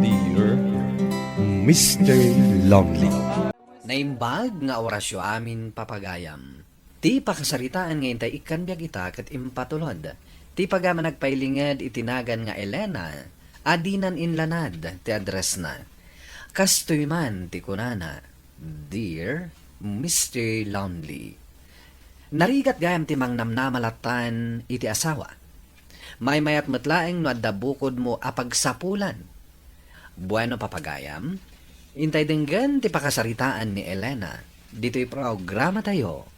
Dear Mr. Lonely. Naimbag nga orasyo amin papagayam. Ti pakasaritaan ngayon tayo ikan biag ita kat impatulod. Ti pagama nagpailingad itinagan nga Elena, adinan inlanad ti address na. Kastoy man ti kunana, Dear Mr. Lonely. Narigat gayam ti mangnamnamalatan iti asawa. May mayat matlaeng no adda bukod mo apagsapulan. Bueno papagayam, intay denggan ti pakasaritaan ni Elena. Dito'y programa tayo,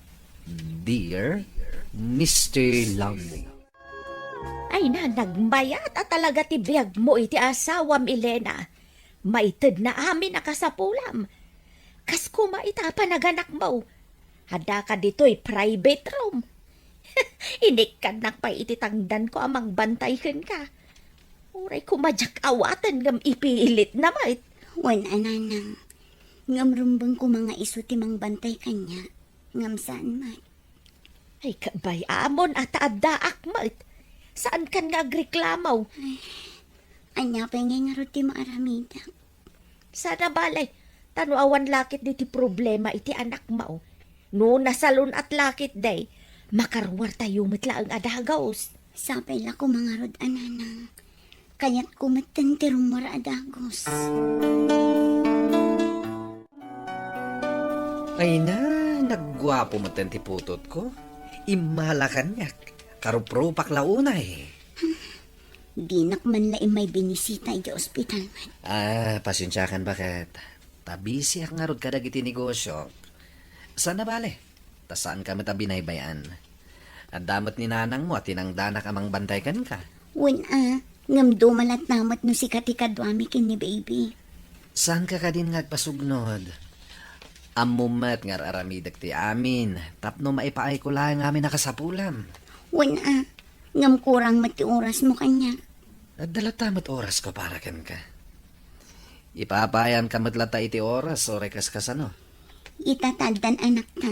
Dear Mr. Lonely. Ay na, nagmayat at talaga ti biyag mo iti asawam, Elena. Maited na amin nakasapulam. Kas kumaita pa naganak mo. Hada ka dito'y private room. Inik ka nak pa ititangdan ko amang bantayken ka. Uray kumadyak awatan ngam ipilit na mait. Wan ananang, ngam rumbang ko mga iso ti mang bantay kanya, ngam saan man. Ay kabay amon at addaak mait. Saan kan nga agreklamaw? Anya pa nga nga ti maaramida. Sana balay, tanuawan lakit di ti problema iti anak mo. No nasalon at lakit day, makarwar tayo matla ang adagaws. Sapay la ko mga rod ananang, kaya't kumatan ti rumor adagos. Ay na, naggwapo mo ti putot ko. Imalakan niyak. Karupro paklaunay. Dinak man laing may binisita iti ospital man. Pasensyakan bakit? Tabisi ak nga rod kadag iti negosyo. Saan na bale? Ta saan ka matabinaybayan? At damat ni nanang mo at tinangdanak amang bantay kan ka. Wan ngam dumalat namat no si katikadwami kin ni baby. Saan ka din ngagpasugnod? Amumat nga aramidag ti amin. Tapno maipaay ko lang amin nakasapulam. Wan ngam kurang mati oras mo kanya. At dalatamat oras ko para kan ka. Ipapayan ka matlata iti oras o rekas kasano. Itataddan anak ta.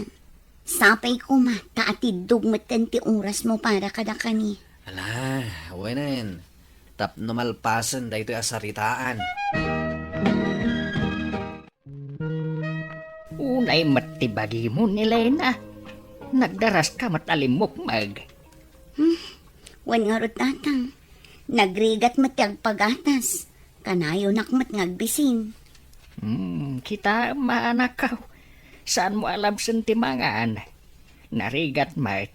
Sapay ko ma, taatidog matan ti oras mo para kada kani. Ala, wenen. Tapno malpasan da ito asaritaan. Unay matibagi mo ni Lena. Nagdaras ka matalimok mag. Wan nga rod tatang. Nagrigat matiag pagatas. Kanayo nakmat ngagbisin. Kita maanakaw. Saan mo alam sentimangan? Narigat mat.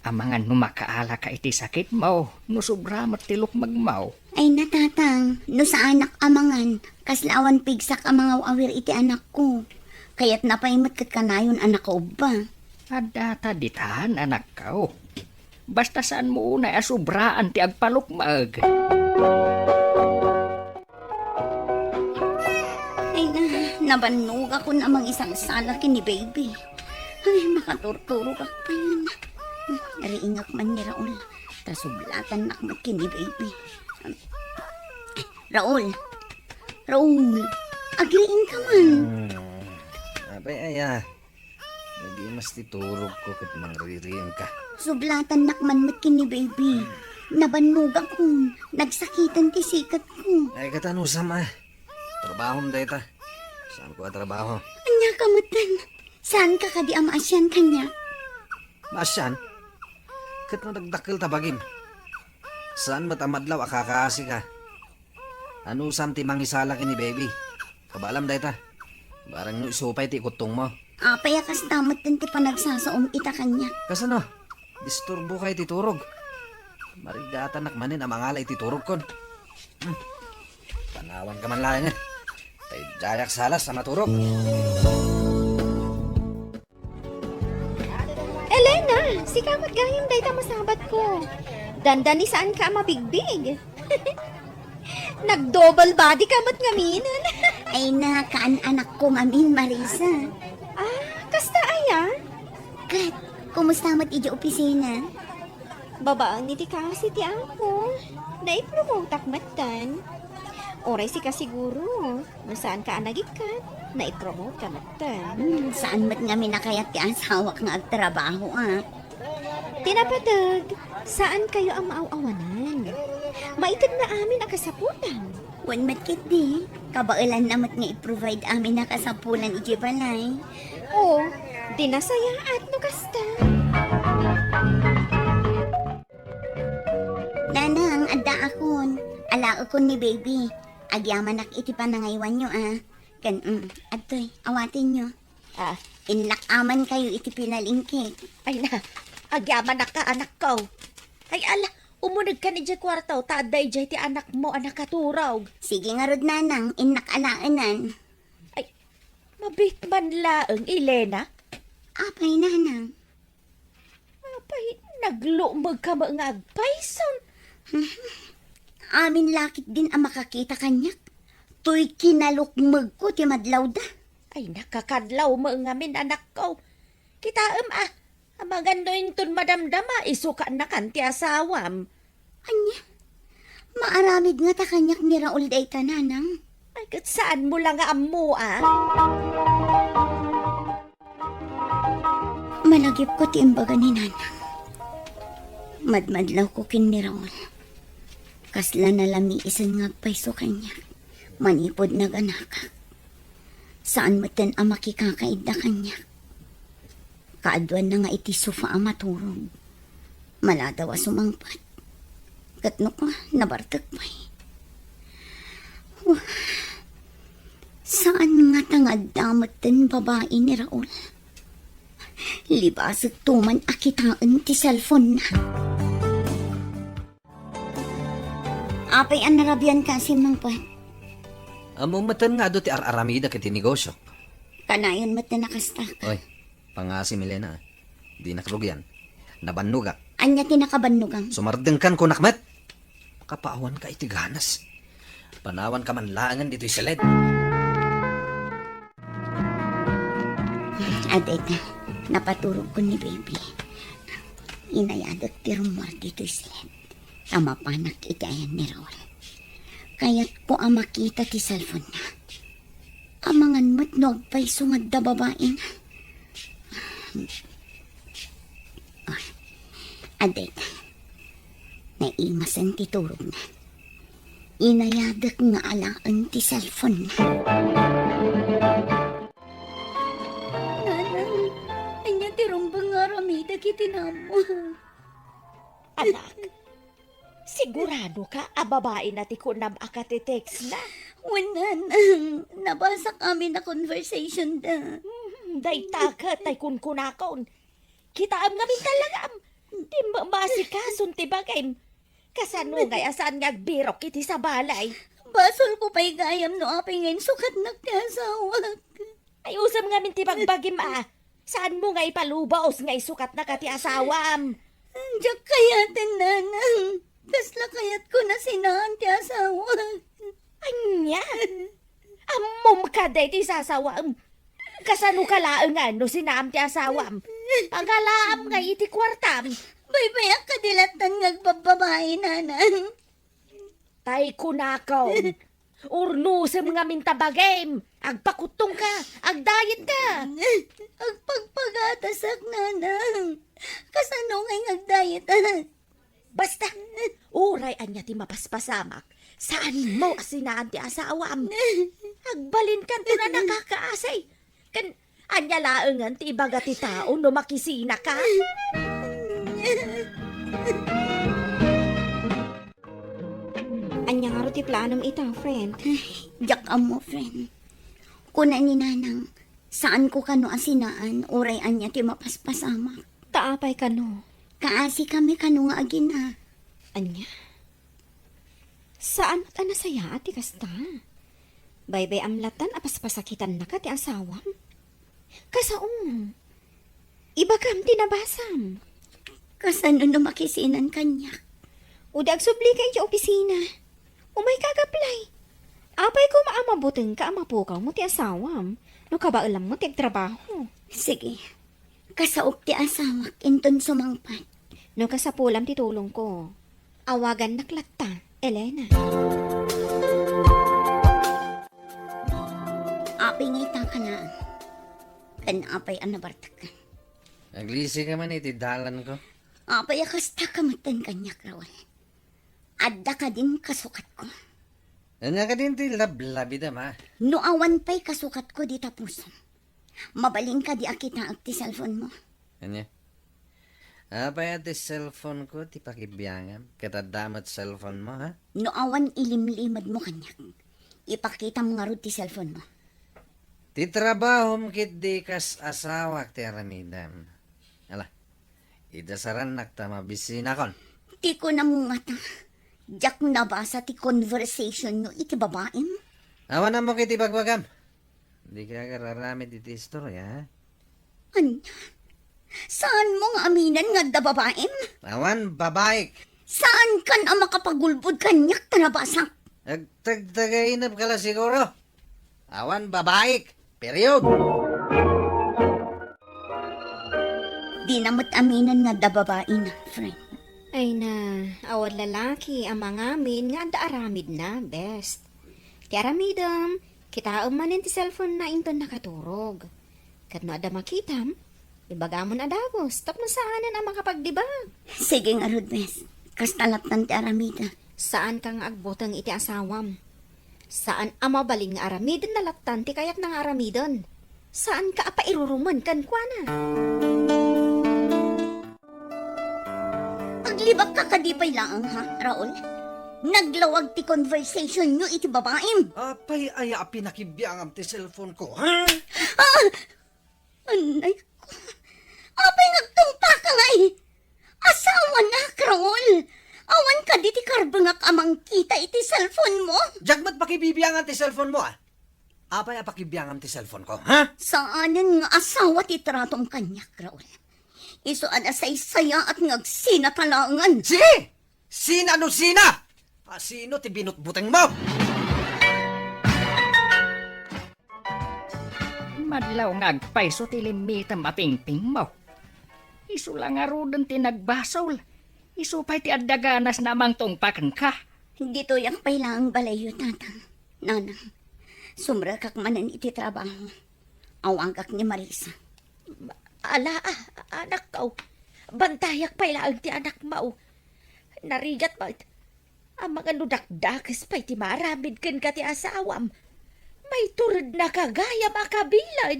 Amangan numakaala ka iti sakit mo. Nusubra matilok magmaw. Ay natatang, no sa anak amangan, kaslawan pigsak ang mga awir iti anak ko. Kaya't napaimat kat kanayon anak ko ba? Adata ditahan anak ka. Basta saan mo unay asubraan ti agpalukmag. Ay nabannog ako namang isang salakin ni baby. Ay, makaturturog ako pa yun. Nariingak man ni Raul. Tasublatan nakmat kini baby. Raul! Raul! Agriing ka man! Abay, Lagi mas titurog ko kat mangririyan ka. Sublatan nakman mat kini baby. Nabannog ako. Nagsakitan ti sikat ko. Ay, katanusam Trabaho mo dahita. Saan ko trabaho? Anya kamutan. Saan ka kadi amaasyan kanya? Masyan? Kat mo nagdakil tabagim. Saan matamadlaw akakaasi ka? Ano ti mangisala ni baby? Kabalam dahita. Barang no isupay ti kutong mo. Apay akas damat din ti panagsasaom ita kanya. Kasano? Disturbo kay titurog. Marigatan nakmanin ang mangala ititurog kon. Panawan ka man lang Tay jayak salas sa maturog. Elena, sikamat gayong day masabat ko. Dandani saan ka mabigbig? Nag-double body ka mat ngaminan. Ay kaan anak ko ngamin Marisa. Kasta aya? Kat, kumusta mat iji opisina? Babaan niti kasi ti ako. Naipromote akmatan. Oray si ka siguro. Nasaan ka anagikat? Naipromote ka matan. Saan mat nga minakayat ti asawa nga agtrabaho Tinapadag, saan kayo ang maawawanan? Maitid na amin ang kasaputan. Wan matkit di. Kabailan namat nga i-provide amin na kasapulan iti balay. Oo, dinasayaat no kasta. Nanang, adda akon. Ala akon ni baby. Agyaman ak iti panangaywan nyo Kan, adtoy, awatin nyo. Ah, Inlakaman kayo iti pinalingkik. ay na, agyaman na ka anak ko. Ay ala, umunag ka ni Jay kwartaw, taday Jay ti anak mo, anak katurog. Sige nga rod nanang, inakalaanan. Ay, mabit man laeng, Elena. Apay nanang. Apay, naglumag ka mga agpayson. Amin lakit din ang makakita kanyak. Tuy kinalukmag ko ti madlaw da. Ay, nakakadlaw mo ngamin anak ko. Kitaam ang maganda yung tun madamdama, isuka na kanti asawam. Anya, maaramid nga ta kanyak ni Raul day ka nanang. Ay, kat saan mo lang amu Malagip ko ti imbaga ni nanang. Madmadlaw ko kin ni Raul. Kasla na lami isan nga payso kanya. Manipod naganaka. Saan mo ten ang makikakaid na kanya? Kaadwan na nga iti sofa ang maturog. Maladawa sumangpat. Katno ko, nabartag pa'y. Saan nga tangad damot ten babae ni Raul? Libasag tuman akitaan ti cellphone na. Apay ang narabyan kasi mangpat. Amumatan nga do ti ar-aramida kiti negosyo. Kanayon mat na nakastak. Oy, pangasi Milena. Di nakrugyan. Nabannuga. Anya tinakabannugang. Sumardengkan ko nakmet. Kapaawan ka iti ganas. Panawan ka man laangan dito'y silid. Aday na, napaturog ko ni baby. Inayadat ti rumor dito'y silid. Tamapanak iti ayan ni Raul. Kaya't ko ang makita ti cellphone na. Amangan mo't no agpay sungad da babae na. Aday na. Naimasan ti turog na. Inayadak nga alaan ti cellphone na. Nanang, anya ti rumbang aramida kiti namo. Anak, sigurado ka, babae na ti kunam akatitext na. Nanang, nabasa kami na conversation da. Day takat, tay kunkunakon. Kita am ngamin talagam. Di masikason ti bagay. Kasano ngay asaan nga birok iti sa balay. Basol ko pa'y gayam no apay ngayon sukat nagkasawag. Ay usam ngamin ti bagbagim Saan mo nga ipalubaos nga isukat na kati asawam? Diyak kayatin nanang. Kasla kayat ko na sinahan ti asawag. Anya? Amom ka day ti sasawam. Kasano ka laang no sinaam ti asawam? Pagalaam nga iti kwartam. Baybayak kadilatan ngagbababae nanan. Tay kunakaw. Urnusem nga mintabagem. Agpakutong ka. Agdayet ka. Agpagpagatasak nanang. Kasano ngay ngagdayet Basta, uray anya ti mapaspasamak. Saan mo asinaan ti asawam? Agbalin ka to na nakakaasay. Kan, anya laengan ti ibaga ti tao no makisina ka. Anya nga ro ti planom ita, friend. Diyak mo, friend. Kuna ni nanang, saan ko kano asinaan, uray anya ti mapaspasamak. Taapay ka no. Kaasi kami kano nga agina. Anya? Saan at anasaya ati kasta? Baybay amlatan apas pasakitan na ka ti asawam. Kasaong. Iba kam tinabasam. Kasano no makisinan kanya. Udag subli kay ti opisina. Umay kagaplay. Apay ko maamabuteng ka amapukaw mo ti asawam. No kabailam mo ti agtrabaho. Sige. Kasaok ti asawak, inton sumangpat. No kasapulam ti tulong ko. Awagan naklatta, Elena. Apay ngita ka na. Kanapay ang nabartak ka. Naglisi ka man iti dalan ko. Apay akasta kamatan kanya, Raul. Adda ka din kasukat ko. Anya ka din ti lablabi da ma. No awan pa'y kasukat ko di tapos. Mabaling ka di akita ang ti cellphone mo. Anya? Apay at ti cellphone ko ti pakibiyangam. Katadamat cellphone mo ha? No awan ilimlimad mo kanyak. Ipakita mo nga ro ti cellphone mo. Ti trabaho mo kit di kas asawak ti aramidam. Ala, idasaran nakta mabisina kon. Ti ko na mo nga ta. Diyak nabasa ti conversation no iti babaem. Awan na mo kiti bagbagam. Di ka kararamid iti istorya ha? Anya? Saan mo nga aminan nga da babaem? Awan, babaik. Saan kan ang makapagulbod kanyak ta nabasa? Nagtagtagainap ka lang siguro. Awan, babaik. Period. Di namat aminan nga da babae na, friend. Ay na, awad lalaki ang mga amin nga anda aramid na, best. Ti aramidam, kita manin ti cellphone na inton nakaturog. Kat no ada makitam, ibagamon adagos, tapno saanan ang makapagdibag. Sige nga, Rodmes. Kastalatan ti aramida. Saan kang agbotang iti asawam? Saan ang mabaling nga aramidon na latan ti kayat ng aramidon? Saan ka apairuruman kan kuana? Paglibak ka kadipay lang, ha, Raul? Naglawag ti conversation nyo iti babaem. Apay ay pinakibiyangam ti cellphone ko, ha? Anay ko. Apay nagtumpa ka nga eh. Asawa na, Raul. Awan ka di ti karbangak amang kita iti cellphone mo. Jagmat pakibibiyangan ti cellphone mo, ah. Apay pakibiyangam ti cellphone ko, ha? Saanan nga asawa ti tratong kanyak, Raul? Isuan asay-saya at ngagsinatalangan. Sige! Sina no sina! Sino ti binutbuteng mo? Madlaw nga agpayso ti limita mapingping mo. Isu lang nga rodon ti nagbasol. Isu pa'y ti addaganas namang tungpakan ka. Hindi to yak pailang balayo, tatang. Nanang, sumra kak manan iti trabaho. Awang kak ni Marisa. Ala, anak ko. Bantayak pa ilaan ti anak mo. Narigat ba? Ang mga nudakdakis pa'y ti maramid kan ka ti asawam. May turod na kagaya makabilan.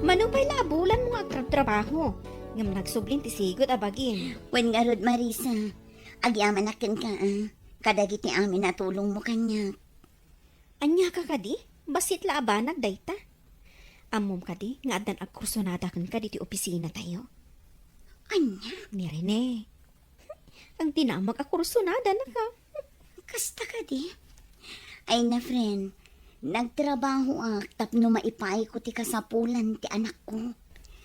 Manupay labulan mo nga trabaho. Ngam nagsublin ti sigot abagin. Wen nga rod, Marisa, agyaman akin ka, kadagiti amin natulong mo kanya. Anya ka kadi? Basit laabanag dayta. Amom kadi nga adan agkursunada kan ka diti opisina tayo. Anya, Ni Rene. Ang tinamag akursunada na ka. kasta ka di. Ay na, friend, nagtrabaho tapno maipay ko ti kasapulan ti anak ko.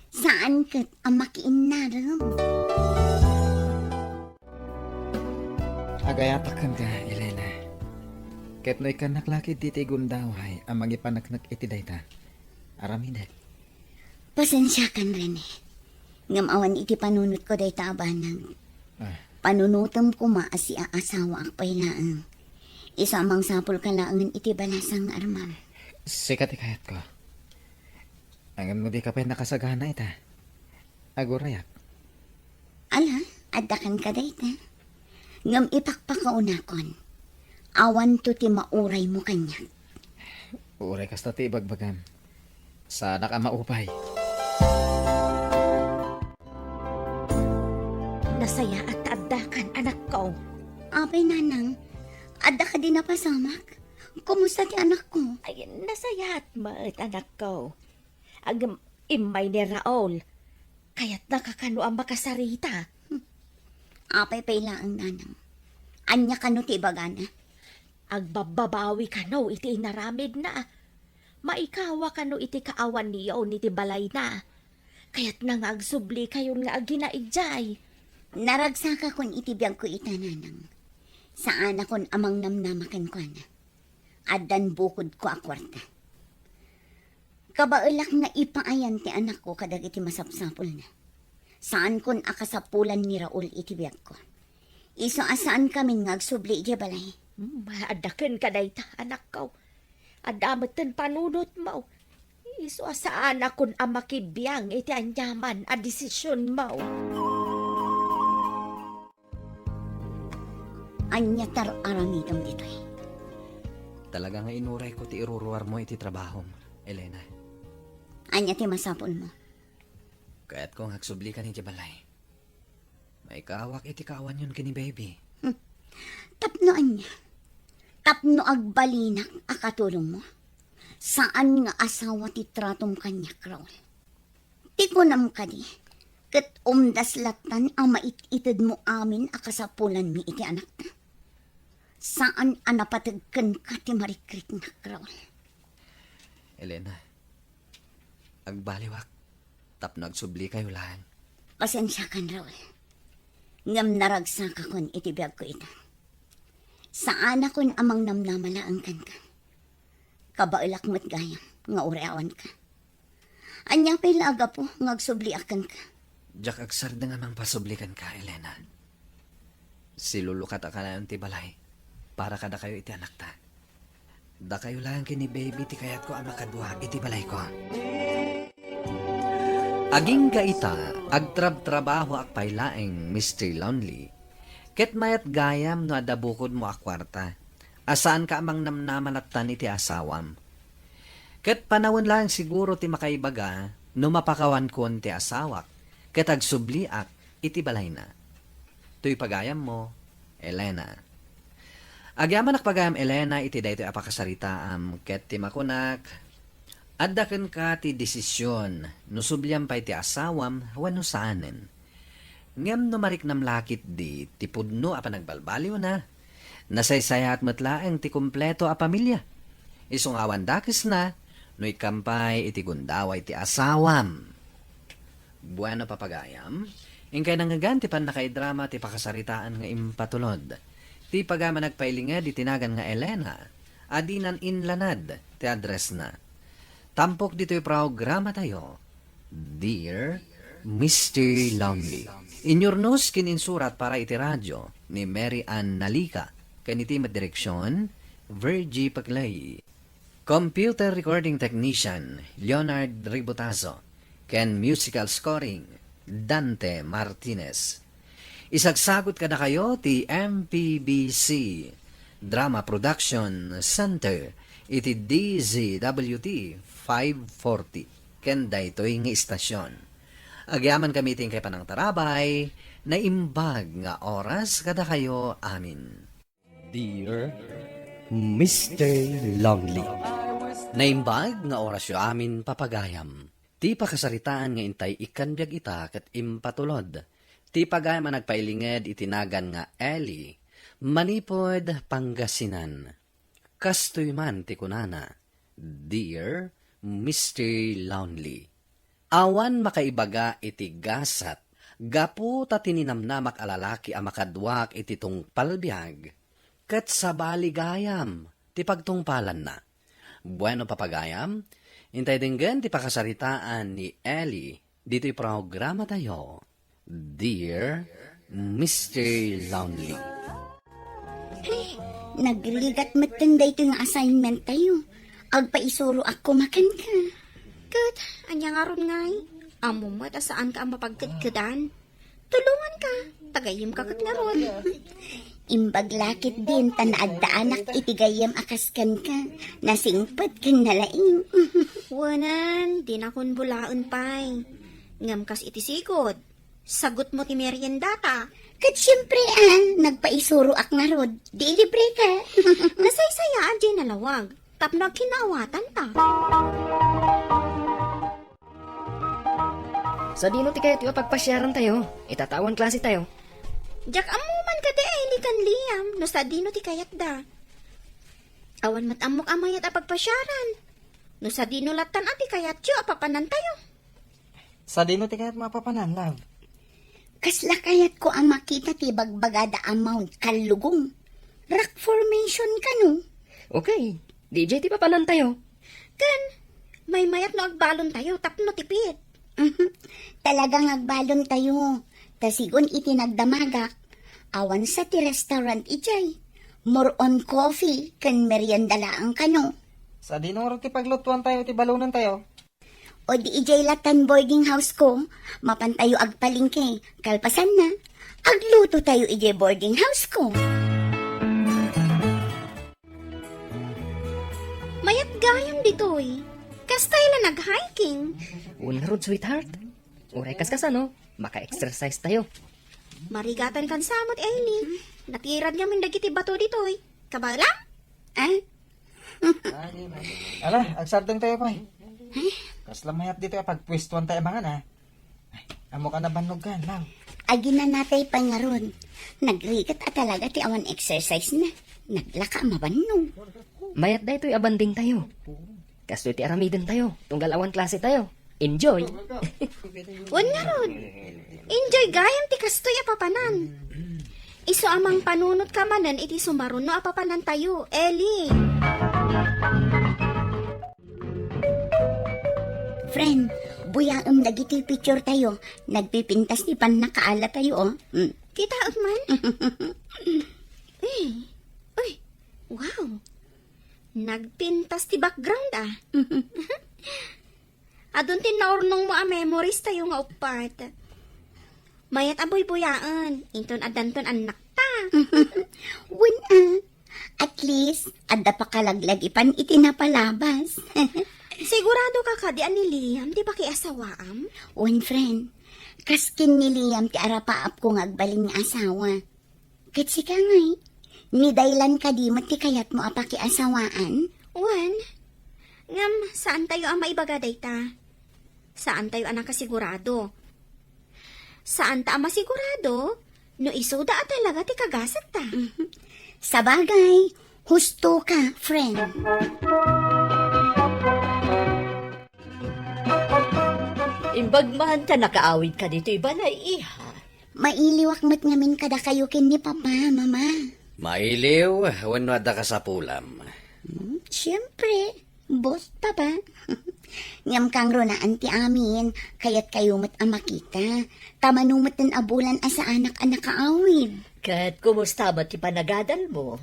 Saan kat ang makiinaram? Agayatakan ka, Elena. Ket no ikan naklaki diti gundaway ang magipanaknak iti dayta. Aramida. Pasensya kan, Rene. Ngamawan iti panunot ko day tabanang. Ah, Panunutom ko maasi aasawa ang pailaan. Isamang sapul kalaangan iti balasang armam. sikat ikayat ko. Angam mo di ka pa nakasagana ita. Agurayak. Ala, adakan ka dayta. Ngam ipakpakaunakon. Awan to ti mauray mo kanya. Uray kasta ti bagbagam. Sana ka maupay. Nasaya at adakan, anak ko. Apay nanang, ada ka din napasamak. Kumusta ti anak ko? Ay, nasaya at maat, anak ko. Ang imay ni Raul. Kaya't nakakano ang makasarita. Apay pailaang nanang. Anya ka no ti bagana. Agbababawi ka no, iti inaramid na. Maikawa ka no, iti kaawan niyo, iti balay na. Kaya't nang agsubli kayon nga aginaijay. Naragsaka kon itibiyag ko ita nanang. Saan akon amang namnamakan ko na. Adan bukod ko akwarta. Kabaulak nga ipaayan ti anak ko kadag iti masapsapol na. Saan kon akasapulan ni Raul itibiyag ko. Iso asaan kami ngagsubli iti balay. Maadakan ka dayta, anak ko. Adamatan panunot mo. Iso asaan akon ang makibiyang iti anyaman a desisyon mo. Anya tar aramidam ditoy. Talaga nga inuray ko ti iruruar mo iti trabaho, Elena. Anya ti masapon mo. Kaya't kung hagsubli ka ni balay. May kawak iti kawan yun kini baby. Tapno anya. Tapno agbalinak akatulong mo. Saan nga asawa ti tratom kanya, Raul? Ti kunam ka di. Kat umdaslatan ang maititid mo amin akasapulan mi iti anak na. Saan anapatagkan ka ti marikrik na, Raul? Elena, agbaliwak. Tapno agsubli kayo lang. Pasensya kan, Raul. Ngam naragsak akon iti biyag ko ita. Saan akon amang namnamalaan kan ka. Kabailak mo't gayam, nga ureawan ka. Anya pa'y laaga po, ngagsubli akan ka. Diyak agsar na nga mang pasublikan ka, Elena. Silulukat ka na yung tibalay. Para kada kayo iti anak ta. Da kayo lang kini baby ti kayat ko ang makadwa iti balay ko. Aging kaita, agtrab-trabaho akpay laeng Mr. Lonely. Ket mayat gayam no adabukod mo akwarta. Asaan ka amang namnaman at tan iti asawam. Ket panawon lang siguro ti makaibaga no mapakawan kon ti asawak. Ket agsubliak iti balay na. Tuy pagayam mo, Elena. Agyaman pagayam Elena iti daytoy apakasaritaam ket ti makunak. Addaken ka ti desisyon, no subliam pa'y ti asawam, wano saanen. Ngem no mariknam lakit di, ti pudno apa nagbalbaliw na. Nasaysayat matlaeng ti kumpleto a pamilya. Isungawan dakis na, no ikampay iti gundaway ti asawam. Bueno papagayam, ingkay nangagan ti pan nakaidrama ti pakasaritaan nga impatulod. Ti pagama nagpailingad di tinagan nga Elena, adinan inlanad ti address na. Tampok dito'y programa tayo. Dear Mr. Lonely. Inyornos kininsurat para iti radyo ni Mary Ann Nalika. Kaniti direksyon, Virgie Paglay. Computer Recording Technician, Leonard Ributazo. Ken Musical Scoring, Dante Martinez. Isagsagot ka na kayo ti MPBC Drama Production Center iti DZWT 540 ken daytoy nga istasyon. Agyaman kami ting kay panang tarabay na imbag nga oras kada kayo amin. Dear Mr. Lonely. Naimbag nga oras yo amin papagayam. Ti pakasaritaan nga intay ikanbyag ita ket impatulod. Ti pagayam ang nagpailinged itinagan nga Ellie. Manipod Pangasinan. Kastoy man ti kunana, Dear Mr. Lonely. Awan makaibaga iti gasat, gapu ta tininamnamak alalaki a makadwak iti tungpalbiag, ket sa baligayam, ti pagtungpalan na. Bueno papagayam, intay dinggan ti pakasaritaan ni Ellie, dito'y programa tayo, Dear Mr. Lonely. Nagligat matanday ito nga assignment tayo. Agpaisuro ako makan ka. Kat, anya nga ron ngay. Amo mo, saan ka ang mapagkadkadan? Tulungan ka. Tagayim ka kat nga ron. Imbaglakit din tanaad da anak itigayam akaskan ka. Nasingpat ka nalaing. Wanan, di na kon bulaon pay. Ngam kas itisigod. Sagot mo ti meriendata. Kat syempre nagpaisuro ak nga rod. Di libre ka. Nasaysayaan di nalawag. Tapno kinawatan ta. Sa dino ti kayo tiyo pagpasyaran tayo. Itatawan klase tayo. Jak amuman ka di ay likan liyam. No sa dino ti kayat da. Awan matamok amayat a pagpasyaran. No sa dino latan ati kayat yo apapanan tayo. Sa dino ti kayat mapapanan, love. Kasla kayat ko ang makita ti bagbagada amount kalugong. Rock formation ka no? Okay, DJ ti papanan tayo. Kan, may mayat no agbalon tayo tapno tipid. Talagang agbalon tayo. Tasigon iti nagdamagak. Awan sa ti restaurant ijay. More on coffee kan merienda laang kano. Sa dino ro ti paglutuan tayo, ti balunan tayo. O di ijay latan boarding house ko. Mapantayo agpalingke. Kalpasan na. Agluto tayo ijay boarding house ko. ditoy. Kastay la nag-hiking. Una rod, sweetheart. Uray kas ano, maka-exercise tayo. Marigatan kan samot, Ellie. Natirad nga min dagiti bato ditoy. Kabala? Ala, agsardong tayo pa. Kaslamayat dito pagpwestuan tayo mga na. Ay, amo ka na banog ka, lang. Agi na natay pa nga ron. Nagrigat at talaga ti awan exercise na. Naglaka mabanong. Mayat da ito'y abanding tayo. Kaso iti aramidin tayo. Tunggal awan klase tayo. Enjoy! Wan nga ron. Enjoy gayam ti kastoy apapanan. Iso amang panunot ka manan iti sumaron no apapanan tayo, Ellie. Friend, buyaam dagiti picture tayo. Nagpipintas ti pan nakaala tayo, oh. Kita man. Uy, wow. Nagpintas ti background ah. Adun tinaurnong mo a memories tayo nga upat. Mayat aboy buyaan. Inton adanton anak ta. At least, adda pa kalaglag ipan itinapalabas. Sigurado ka kadi ni Liam, di ba kay asawaam? One friend, kaskin ni Liam ti arapaap ko ngagbaling nga asawa. Katsi ka ngay, ni daylan ka di mo ti kayat mo apa ki asawaan? Wan, ngam, saan tayo ang maibagaday ta? Saan tayo ang nakasigurado? Saan ta ang masigurado? No isuda at talaga ti kagasat ta. Sa bagay, husto ka, friend. Imbagman ta nakaawid ka dito iba na iha. Mailiwak mat ngamin kada kayo kin ni papa, mama. Mailiw, wano da ka sa pulam. Siyempre, boss pa ba? Ngam kang ronaan ti amin, kayat kayo mat ang makita. Tamanumat ng abulan asa anak-anak kaawid. Kat kumusta ba ti panagadal mo?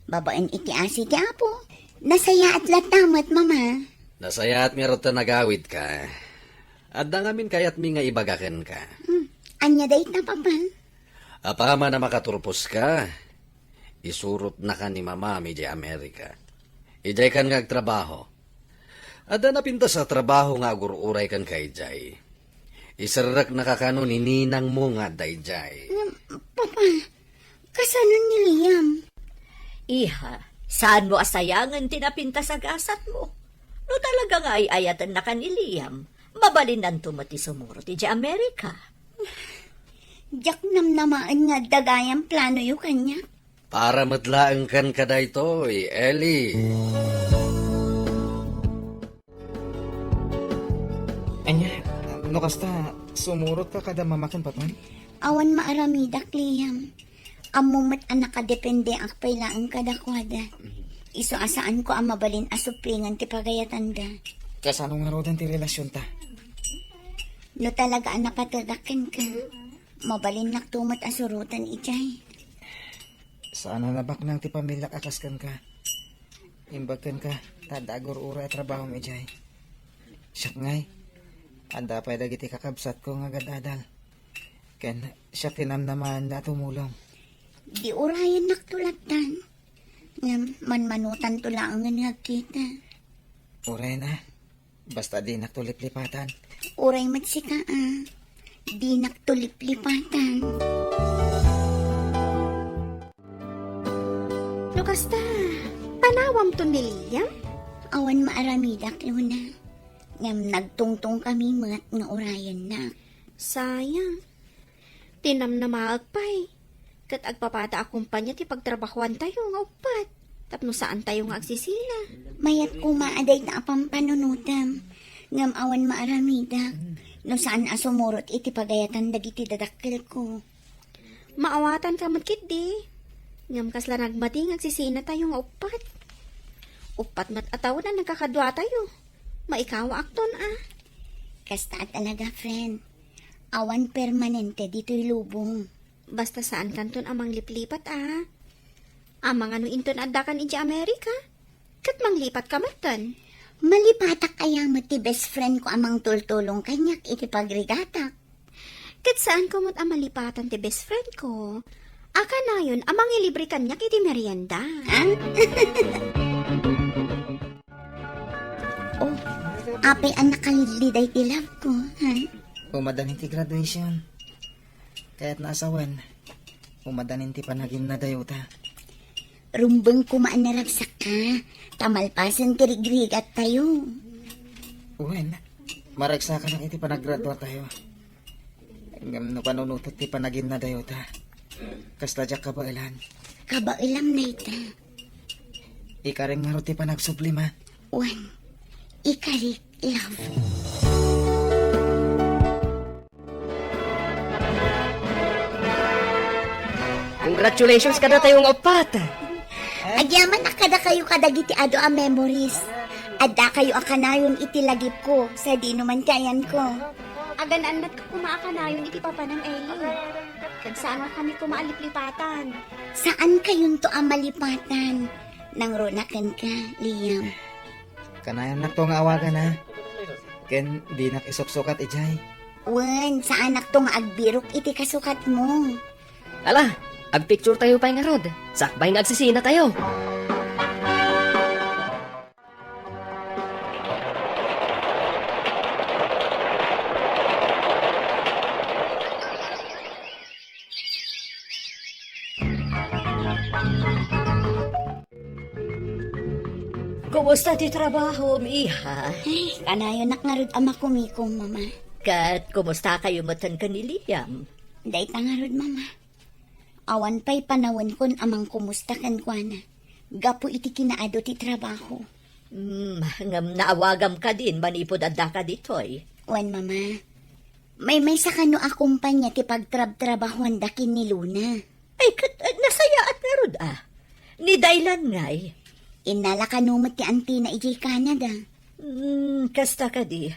Babaan iti asi ti apo. Nasaya at latamat, mama. Nasaya at meron ta nagawid ka. At ngamin kayat mi nga ibagakan ka. Anya dayt na, papa. Apama na makaturpos ka. Isurot na ka ni mama mi di Amerika. Ijay kan nga agtrabaho. Ada na pinta sa trabaho nga agururay kan kay Jay. Isarak na kakano ni ninang mo nga dayjay. Papa, kasanon ni Liam? Iha, saan mo asayangan tinapinta sa gasat mo? No talaga nga ay ayatan na kaniliyam. Mabalinan tumati sumuro ti Amerika. Jak namnamaan nga dagayang plano yu kanya. Para matlaang kan ka daytoy, Ellie. Anya, no kasta, sumurot ka kada mamakin papan? Awan maaramidak, Liam. Amumat ang nakadepende ang pailaan kadakwada. Iso asaan ko ang mabalin asuplingan ti pagayatan da. Kasano nga rodan ti relasyon ta? No talaga ang napatadakan ka. Mabalin naktumat asurutan ijay. Sana nabak nang ti pamilya kakaskan ka. Imbagkan ka, tadagor ura at trabaho mi jay. Siyak ngay, anda pa dagiti kakabsat ko nga gadadal. Ken siya tinamnaman na tumulong. Di urayan naktulatan. Nga manmanutan tulangan nga kita. Uray na, basta di naktulip-lipatan. Uray matsika Di naktulip-lipatan. Lukasta, panawam to ni Liam? Awan maaramidak, Luna. Ngam nagtungtong kami mat nga urayan na. Sayang. Tinam na maagpay. Kat agpapata akumpanya ti pagtrabahuan tayo nga upat. Tapno saan tayo nga agsisina. Mayat ko maaday na apang panunutam. Ngam awan maaramidak. No saan asumurot iti pagayatan dagiti dadakkel ko. Maawatan ka magkit di. Ngam kasla nagmating agsisina tayo nga upat. Upat mat ataw na nagkakadwa tayo. Maikawa akton Kasta talaga, friend. Awan permanente dito'y lubong. Basta saan kanton amang liplipat Amang ano inton addakan iti Amerika. Kat manglipat ka matan. Malipatak kaya mo ti best friend ko amang tultulong kanyak iti pagrigatak. Kat saan ko mo't amalipatan ti best friend ko? Aka na yun, amang ilibre kanyak iti merienda. Apay ang nakaliliday ti love ko, ha? Umadanin ti graduation. Kaya't naasawan. Umadanin ti panagin na dayo ta. Rumbang kumaan na ragsak ka. Tamalpasan kirigrigat tayo. Uwen, maragsa ka lang iti panagradwa tayo. Ngam no panunutot ti panagin na dayo ta. Kastadyak ka ba ilan? Kabailam na ita. Ikaring nga ro ti panagsublima. Wan, ikarik love. Congratulations kada tayong opat. Agyaman na kada kayo kadagiti ado ang memories. Adda kayo akanayon itilagip ko sa di naman kayan ko. Agan-anat ka kumaakanayon iti papa ng Ellie. Kag saan nga kami kumaalip-lipatan. Saan kayon to ang malipatan? Nang ronakan ka, Liam. Kanayan na to nga awagan ha. Ken di nak isuksukat ijay. Wan, saan nak to nga agbirok iti kasukat mo? Ala, agpicture tayo pa nga rod. Sakbay nga agsisina tayo. Kumusta ti trabaho, Miha? Ay, kanayon nak nga rod ama kumikong, mama. Kat, kumusta kayo matan ka ni Liam? Day tangarod, mama. Awan pa'y panawon kon amang kumusta kan kwa na. Gapo iti kinaado ti trabaho. Ngam naawagam ka din, manipod adda ka ditoy. Wan, mama. May sa kano akumpanya ti pagtrab-trabahuan dakin ni Luna. Ay, kat, nasaya at narod Ni Daylan nga'y. Inala kanumot ti Antina ijay Canada. Kasta ka di.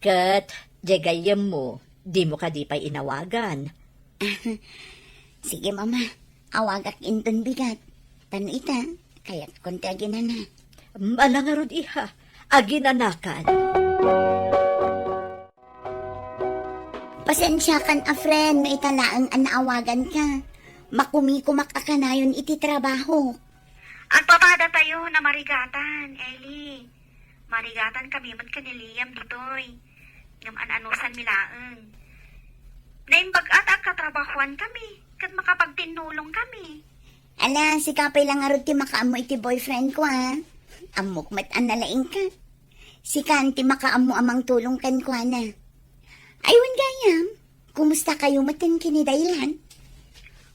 Kat, jagayam mo, di mo ka di pa inawagan. Sige, mama. Awagak inton bigat. Tano ita, kaya't konti aginan na. Malangarod iha, aginanakan. Pasensya kan a friend, no italaang anaawagan ka. Makumi-kumak akanayon iti trabaho. Agpabada tayo na marigatan, Ellie. Marigatan kami mat ka ni Liam ditoy. Ngam an-anusan milaeng. Naimbag at katrabahuan kami. Kat makapagtinulong kami. Ala, si kapay lang arod ti makaamo iti boyfriend ko, ha? Amok mat analaing ka. Si kanti makaamo amang tulong kan ko, na. Aywan gayam, kumusta kayo matan kinidailan?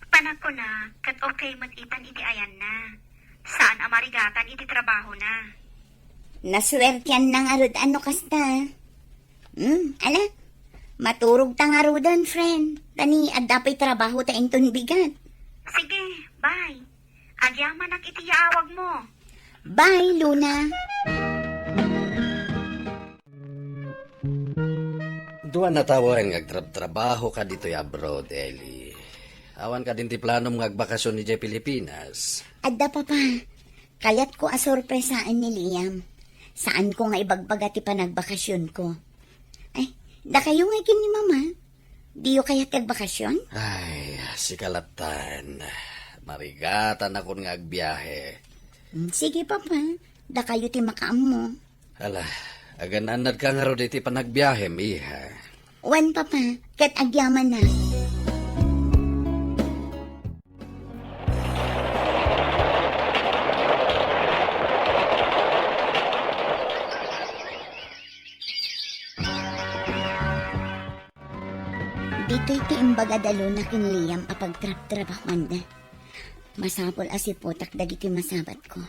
Panag ko na, kat okay mat itan iti ayan na. Saan amarigatan iti trabaho na? Naswertian nang arod ano kasta. Ala, maturog tang arodan, friend. Tani, adapay trabaho ta inton bigat. Sige, bye. Agyaman ang iti yaawag mo. Bye, Luna. Duwan na tawan ngagtrabaho ka dito abroad, Ellie. Awan ka din ti planom ngagbakasyon ni Jay Pilipinas. Adda papa, kayat ko asorpresaan ni Liam. Saan ko nga ibagbaga ti panagbakasyon ko. Ay, da kayo nga ni mama. Diyo kayat kagbakasyon? Ay, si Kalatan. Marigatan ako nga agbiyahe. Sige papa, da kayo ti makaam mo. Hala, agananad ka nga ro diti panagbiyahe, miha. Wan papa, kat agyaman na. Dito iti imbaga dalo na kin Liam apag trap-trabahuan da. Masapol asiputak dagiti masabat ko.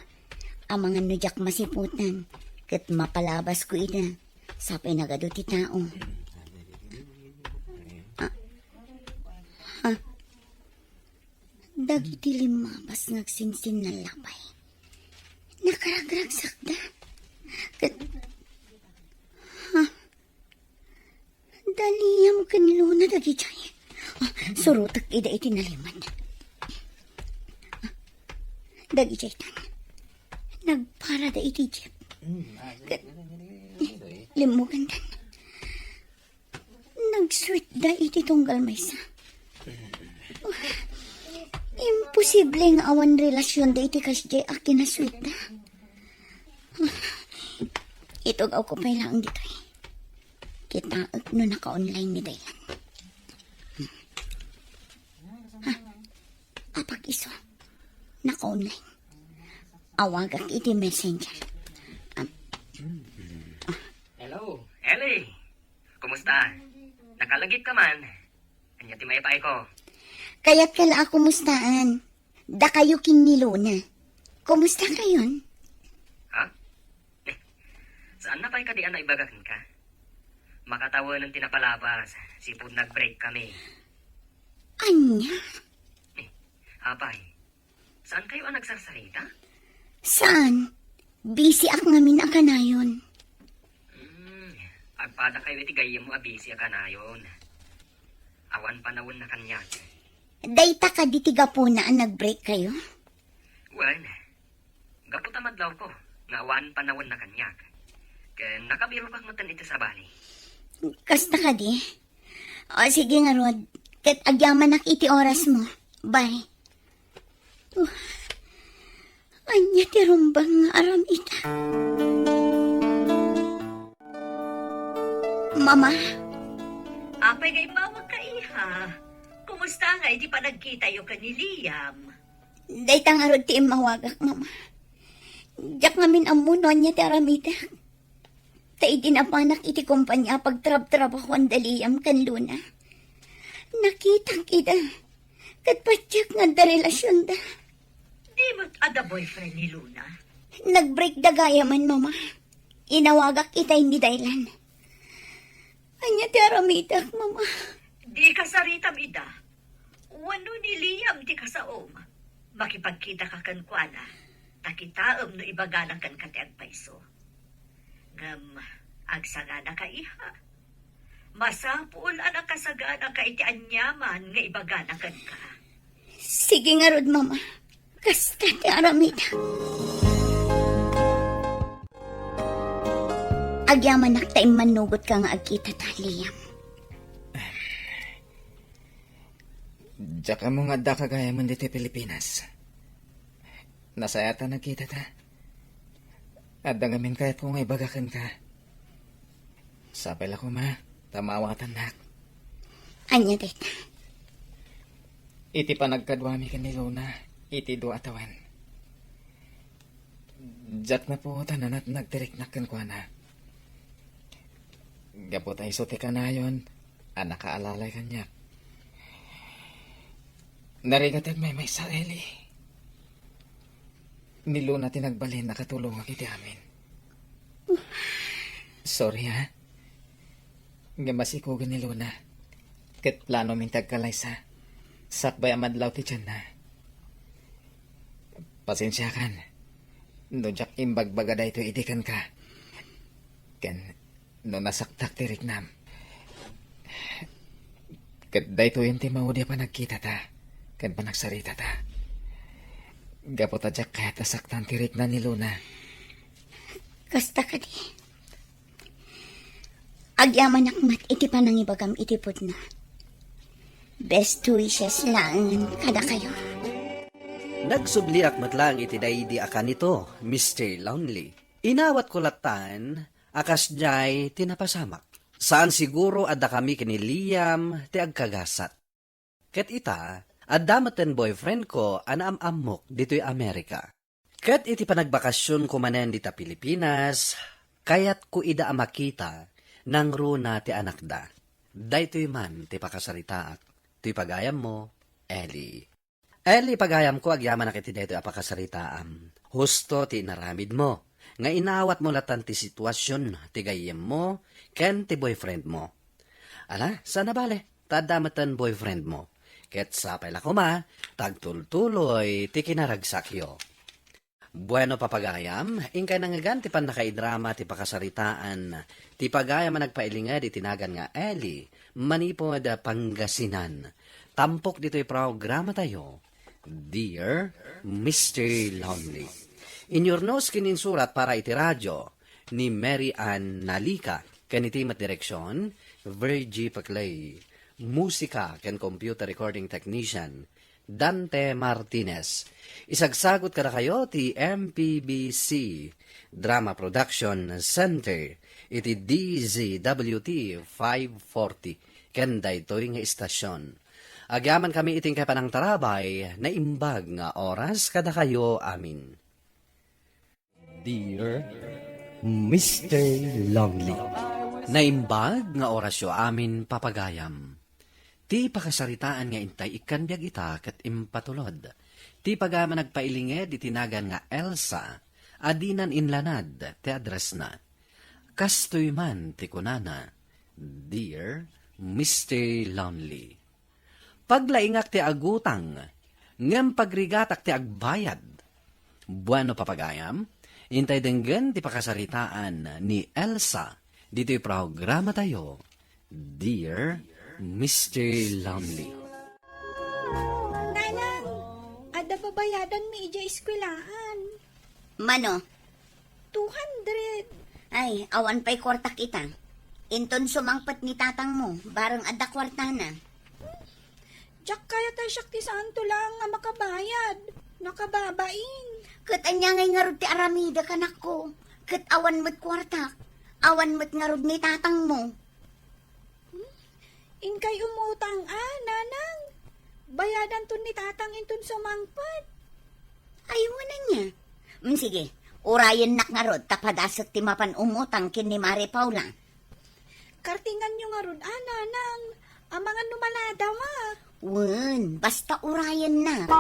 Ang mga nudyak masiputan, kat mapalabas ko ida. Sapay nagado ti tao. Dagiti limabas nagsinsin na labay. Nakaragragsak da. Kat... Daliyam kanilo na dagi chay. Surutak ida itinaliman. Dagi chay tan. Nagpara da iti jeep. Limugan tan. Nag-sweet da iti tunggal maysa. Imposible nga awan relasyon da iti kasjay akin na sweet da. Itugaw ko pa lang dito eh. Kita no naka-online ni Daylan. Ha? Apag iso. Naka-online. Awagak iti messenger. Hello. Ellie, kumusta? Nakalagit ka man. Anya ti mayapay ko. Kaya't kala ako mustaan. Da kayo kinilo na. Kumusta kayon? Ha? Saan na pa'y kadian na ibagakan ka? Makatawa ng tinapalabas. Sipod nag-break kami. Anya? Apay, saan kayo ang nagsasarita? Saan? Busy ak ngamin akanayon. Agpada kayo iti gayem mo abisi ka na yun. Awan panawon na kanya. Dayta ka ditiga po na ang nag-break kayo? Well, gaputamad daw ko. Nga awan panawon na kanya. Kaya nakabiro pa matan ito sa bali. Kasta ka di? O sige nga Rod. Ket agyaman nak iti oras mo. Bye. Anya ti rumbang nga aram ita. Mama? Apay ngay mawag ka iha. Kumusta nga, di pa nagkita yung ka ni Liam? Dayta nga Rod ti mawagak, Mama. Diyak ngamin amuno niya ti aramita. Tay dinapanak iti kumpanya pagtrab-trabaho ang daliyam kan Luna. Nakita kita. Kat patyak nga da relasyon da. Di mo ada boyfriend ni Luna? Nag-break da gaya man, Mama. Inawagak kita hindi Daylan. Anya ti aramitak, Mama. Di ka saritam ida. Wano ni Liam di ka saom. Makipagkita ka kan kuana. Takitaam no ibagalang kan kati agpaiso. Ngam, agsagana ka iha. Masapul anak kasagana ka iti anyaman nga ibagana kan ka. Sige nga Rod, Mama. Kasta ti aramitak. Agyaman nakta manugot ka nga agkita ta, Liam. Diyak ka mo nga da kagaya man dito Pilipinas. Nasayata nagkita ta. At dangamin kahit kung ay bagakan ka. Sapay la ko ma, tamawatan nak. Anya dita. Iti pa nagkadwami ka ni Luna, iti do atawan. Diyak na po tanan at nagtirik na kan kwa na. Gapot ay sote ka na yun, anak kaalalay kanyak. Narigatag may sa Eli. Nilo na tinagbalin nakatulong ang iti amin. Sorry ha. Nga masikugan ni Luna. Kat plano mintag kalay sa sakbay amadlaw ti tiyan na. Pasensya kan. No jak imbagbaga ito itikan ka. Kan no nasaktak ti Riknam. Kat dayto yung timawdi pa nagkita ta. Kan pa nagsarita ta. Gapot adyak kaya tasaktan tirik na ni Luna. Kasta ka di. Agyaman akmat iti panangibagam itipod na. Best wishes lang kada kayo. Nagsubliak matlang iti daydi akan ito, Mr. Lonely. Inawat ko latan, akas jay tinapasamak. Saan siguro adda kami kini Liam ti agkagasat. Ket ita, adamatan boyfriend ko anaamamok dito'y Amerika. Ket iti panagbakasyon ko manen dita Pilipinas, kayat ko ida amakita nang runa ti anak da. Daytoy man ti pakasaritaak, ti pagayam mo, Ellie. Ellie, pagayam ko agyaman na kiti daytoy apakasaritaam. Husto ti naramid mo, nga inawat mo latan ti sitwasyon ti gayem mo, ken ti boyfriend mo. Ala, sana bale, tadamatan boyfriend mo. Ket sapay la kuma, tagtultuloy ti kinaragsakyo. Bueno papagayam, ingkay nangagan ti pan nakaidrama ti pakasaritaan, ti pagayam nagpailingad itinagan nga Ellie, manipod Pangasinan. Tampok dito'y programa tayo, Dear Mr. Lonely. In your nose kininsurat para iti radyo, ni Mary Ann Nalika, kanitimat direksyon, Virgie Paclay. Musika ken computer recording technician Dante Martinez. Isagsagot kada kayo ti MPBC Drama Production Center iti DZWT 540 ken daytoy nga istasyon. Agyaman kami iting kapanang tarabay na imbag nga oras kada kayo amin. Dear Mr. Longley, Naimbag nga orasyo amin papagayam. Ti pakasaritaan nga intay ikan biag ita ket impatulod. Ti pagama nagpailinged itinagan nga Elsa, adinan inlanad ti address na. Kastoy man ti kunana, Dear Mr. Lonely. Paglaingak ti agutang, ngem pagrigatak ti agbayad. Bueno papagayam, intay denggen ti pakasaritaan ni Elsa. Dito'y programa tayo, Dear Mr. Lonely. Nanang, ada babayadan mi ija eskwelahan. Mano? 200. Ay, awan pa'y kwarta kita. Inton sumangpat ni tatang mo, barang ada kwarta na. Diyak kaya tayo siya ti saan to lang nga makabayad. Nakababain. Kat anya ngay nga rod ti aramida kanak ko. Kat awan mo't kwarta. Awan mo't nga rod ni tatang mo. Inkay umutang nanang. Bayadan to ni tatang inton sumangpat. Ayunan niya. Sige, urayan nak nga rod tapadasat ti mapan umutang kin ni Mari Paula. Kartingan nyo nga rod nanang. Ang mga numaladaw Wen, basta urayan na.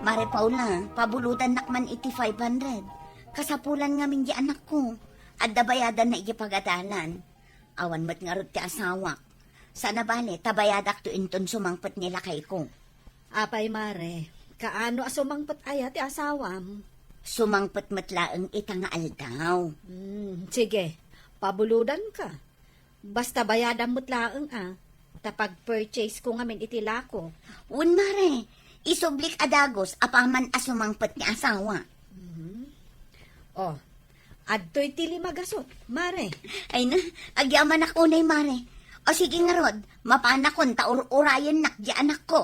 Mare Paula, pabulutan nakman iti 500. Kasapulan nga di anak ko. At dabayadan na iti pagadalan. Awan mat nga rod ti asawak. Sana bale, tabayadak to inton sumangpet nila kay ko. Apay mare, kaano asumangpet aya ti asawam? Sumangpet matlaeng itang aldaw. Sige, pabuludan ka. Basta bayadan mo't laeng Tapag purchase ko ngamin itila ko. Un mare, isublik adagos apaman asumangpet ni asawa. Oh, adto'y tili magasot, mare. Ay na, agyaman ako na mare. O sige nga rod, mapanakon taur-urayan nak di anak ko.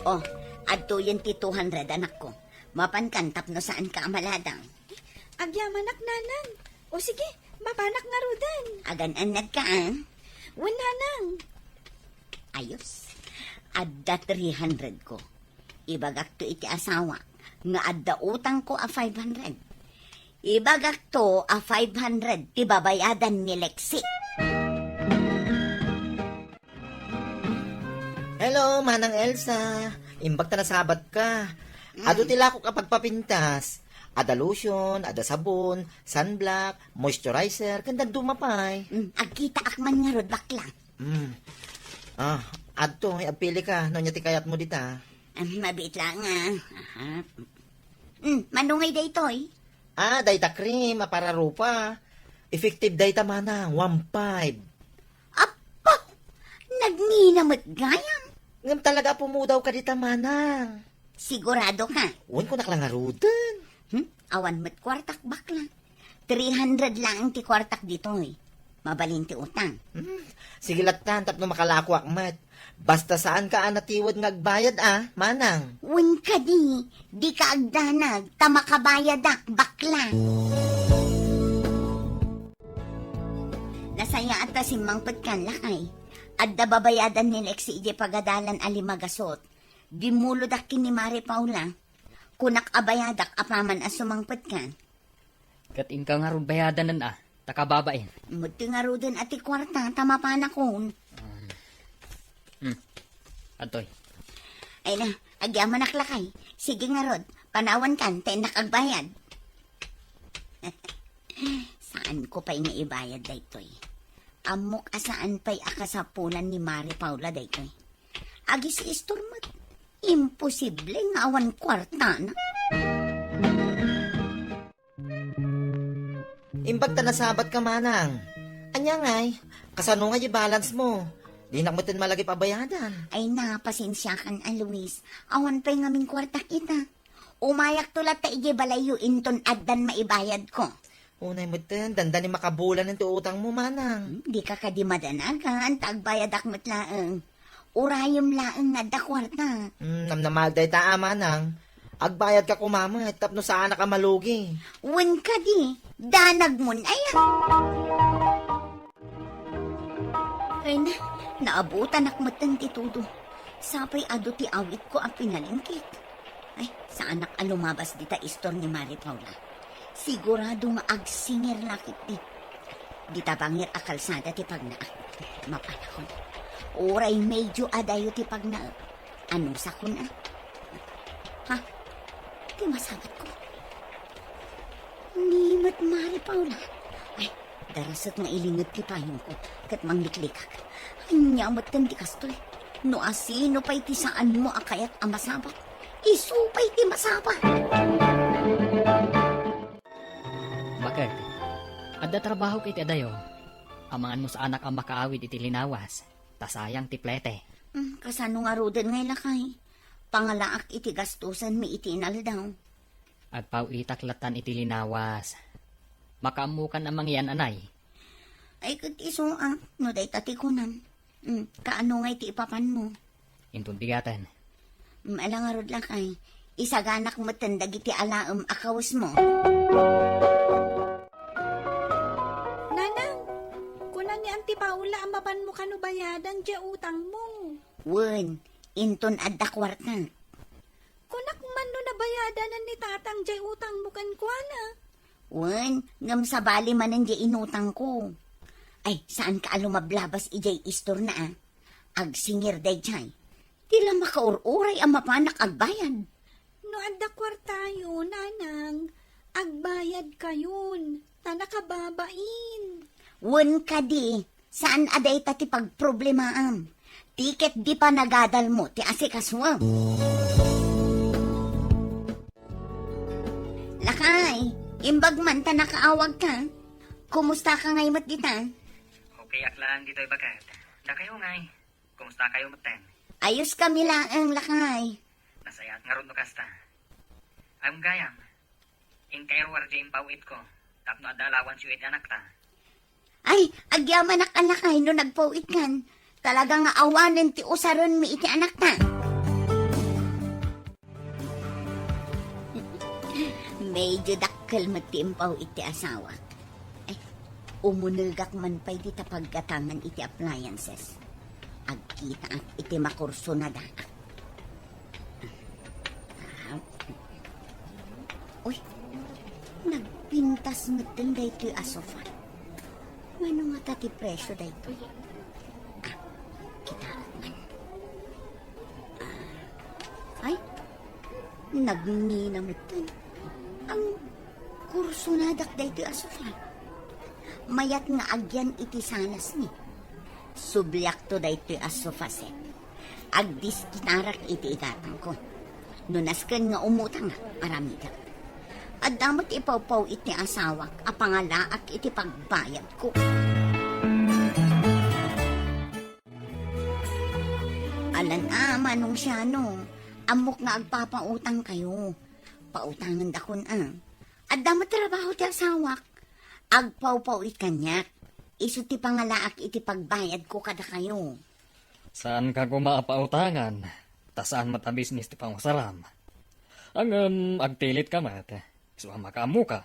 Oh, adto yan ti 200 anak ko. Mapankan tapno saan ka amaladang. Agyaman nanang. O sige, mapanak nga rodan. Agan-anad ka Wananang. Ayos. Adda 300 ko. Ibagak to iti asawa. Nga adda utang ko 500. Ibagak to 500. Ibabayadan ni Lexi. Hello, Manang Elsa. Imbag ta na sabat ka. Ado tila ko kapag papintas. Ada lotion, ada sabon, sunblock, moisturizer, kandan dumapay. Agkita akman nga rod bakla. Adto, apili ka. Nonya ti kayat mo dita. Mabit lang manungay daytoy. Dayta cream, para rupa. Effective dayta mana, 1.5. Apa! Nagninamot gayam. Ngam talaga pumudaw ka dita manang. Sigurado ka? Uwan ko naklangarudan. Awan mat kwartak bakla. 300 lang ti kwartak ditoy. Mabalin ti utang. Sige latan, tapno makalako akmat. Basta saan ka anatiwad ngagbayad manang. Wen ka di ka agdanag, tamakabayadak bakla. Nasaya ata si Mangpet kan lakay. Adda babayadan ni Lexi ije pagadalan alimagasot. Dimulodak kin ni Mari Paula. Kunak abayadak apaman asumangpet kan. Kat inka nga ron bayadan nan takababain. Muti nga ro din ati kwarta, tama pa na kun. Atoy. Ay na, agyaman naklakay. Sige nga rod, panawan kan, tayo nakagbayad. Saan ko pa'y nga ibayad daytoy? Amok asaan pa'y akasapulan ni Mari Paula daytoy? Agi si isturmat, imposible nga awan kwarta na. Imbag ta nasabat ka manang. Anya ngay, kasano nga balance mo? Di nakmatin malagi pabayadan. Ay na, pasensya kan Luis. Awan pa'y ngaming kwarta kita. Umayak tulat ta ije balayo inton addan maibayad ko. Unay mo ten, dandan ni makabulan ng utang mo, manang. Di ka kadi madanagan, tagbayad akmat laeng. Urayom laeng nga da kwarta. Namnamalday ta, manang. Agbayad ka kumama, tapno saan ka malugi. Wen ka di, danag mo na yan. Ay na, naabutan akmatan ti Tudo. Sapay ado ti awit ko ang pinalingkit. Ay, saan ak lumabas di ta istor ni Mari Paula. Sigurado nga agsingir lakit di. Di ta bangir akalsada ti pagnaak. Mapanahon. Oray medyo adayo ti pagnaak. Anong sakon na? Ha? Di masabat ko. Nimat Mari Paula. Ay, darasat nga ilingat ti payong ko. Kat mangliklikak. Ay, nyamat kan di kastoy. No asino pa'y ti saan mo akayat ang masabat. Isupay ti masabat. Bakit? Adda trabaho kay ti adayo. Amangan mo sa anak ang makaawid iti linawas. Tasayang ti plete. Kasano nga rodan ngay lakay. Pangalaak iti gastusan mi iti inal daw. Agpaw itaklatan iti linawas. Makaamukan ang mangyan anay. Ay katiso no day tatikunan. Kaano nga iti ipapan mo? Intun bigatan. Alang nga rod lakay. Isaganak mo tandag iti alaam akawas mo. Nanang, kunan ni Auntie Paula ang mapan mo kano bayadan dya utang mo. Wen, inton adda kwarta. Kunak man no nabayadanan ni tatang dya utang mo kan kuana. Wen, ngam sa bali manan dya inutang ko. Ay, saan ka alumablabas ijay istor na Agsingir day jay. Tila makaururay ang mapanak agbayan. No adda kwartayo, nanang, agbayad kayon. Tanakababain. Wen ka di, saan aday tati pagproblemaam. Tiket di pa nagadal mo, ti asikaswam. Lakay, imbag man ta nakaawag ka. Kumusta ka ngay mat dita? Okay, aklaan dito bagat. Na kayo ngay. Kumusta kayo maten? Ayos kami lang ang lakay. Nasayat nga ron no kasta. Ang gayam. In kayo warje impawit ko. Tapno adalawan si anak ta. Ay, agyaman nakay no nagpauit kan. Talaga nga awanan ti usaron mi iti anak ta. Medyo dakkel matimpaw iti asawa. Ay, umunulgak man pa'y di tapaggatangan iti appliances. Agkita at iti makurso na da. Uy, nagpintas matan da ito asofa. Ano nga tati presyo da ito? Kita man. Ay, nagmina matan. Ang kurso na dak da ito asofa. Mayat nga agyan iti sanas ni. Sublyak to da ito asofa set. Agdis kitarak iti igatang ko. Nunaskan nga umutang nga, aramida. At damot ipaw-paw iti asawak, apangalaak iti pagbayad ko. Alan manong siya no, amok nga agpapautang kayo. Pautangan dakon At damot trabaho ti asawak, agpaw-paw it kanyak. Isu ti pangalaak iti pagbayad ko kada kayo. Saan ka kumapautangan? Tasaan mata business ti pangsaram. Ang agtilit ka mat. So makamu ka.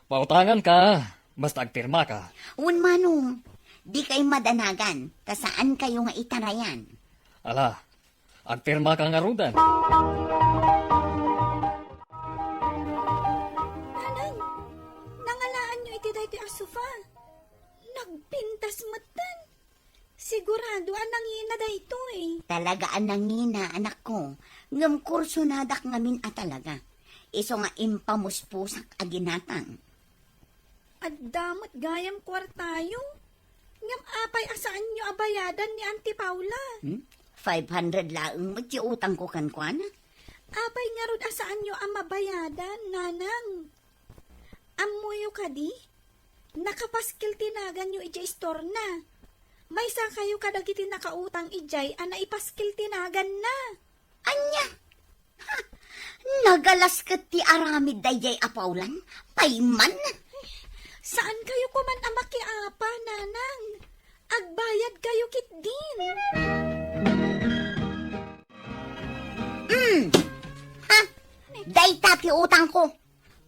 Pautangan ka, basta agpirma ka. Un manong, di kay madanagan, tasaan kayo nga itarayan. Ala, agpirma ka nga rudan. Nanang, nangalaan nyo iti dahi ti asufa. Nagpintas matan. Sigurado anang ina da ito Talaga anang ina, anak ko. Ngam kurso nadak ngamin talaga. Iso nga impamuspusak aginatang. At damat gayam kwartayo. Ngam apay asaan nyo abayadan ni Auntie Paula. 500 laeng mo ti utang ko kankwana. Apay nga rod asaan nyo ang mabayadan, nanang. Amuyo ka di? Nakapaskil tinagan nyo ija store na. May sa kayo kadagiti nakautang ijay ana ipaskil tinagan na. Anya? Ha? Nagalas kat ti aramid dayjay apaulan? Payman? Saan kayo kuman ang makiapa, nanang? Agbayad kayo kit din. Day tati utang ko.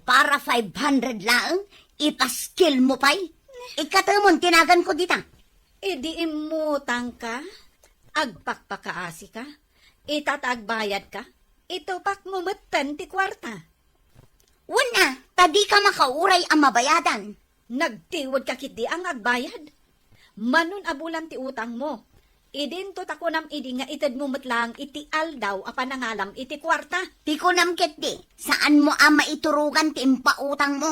Para 500 lang, ipaskill mo pa'y. Ikatamon, tinagan ko dita. Di imutang ka? Agpakpakaasi ka? Itatagbayad ka? Ito pak ngumatan ti kwarta. Una, tadi ka makauray ang mabayadan. Nagtiwod ka kiti ang agbayad. Manon abulan ti utang mo. Idin to tako nam idi nga itad mo matlang iti aldaw a panangalam iti kwarta. Di ko namkit di, saan mo ama iturugan ti impautang mo?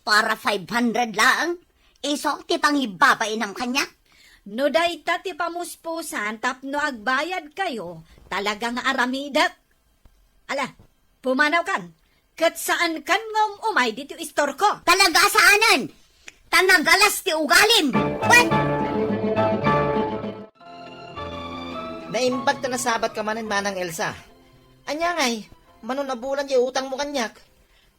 Para 500 lang? Iso ti pangibabay ng kanya? No dayta ti pamuspusan tapno agbayad kayo, talaga nga aramidak. Ala, pumanaw kan. Kat saan kan ngong umay dito istor ko? Talaga saanan? Tanagalas ti ugalim. What? Naimbag ta na sabat ka manan manang Elsa. Anya ngay, manon abulan di utang mo kanyak.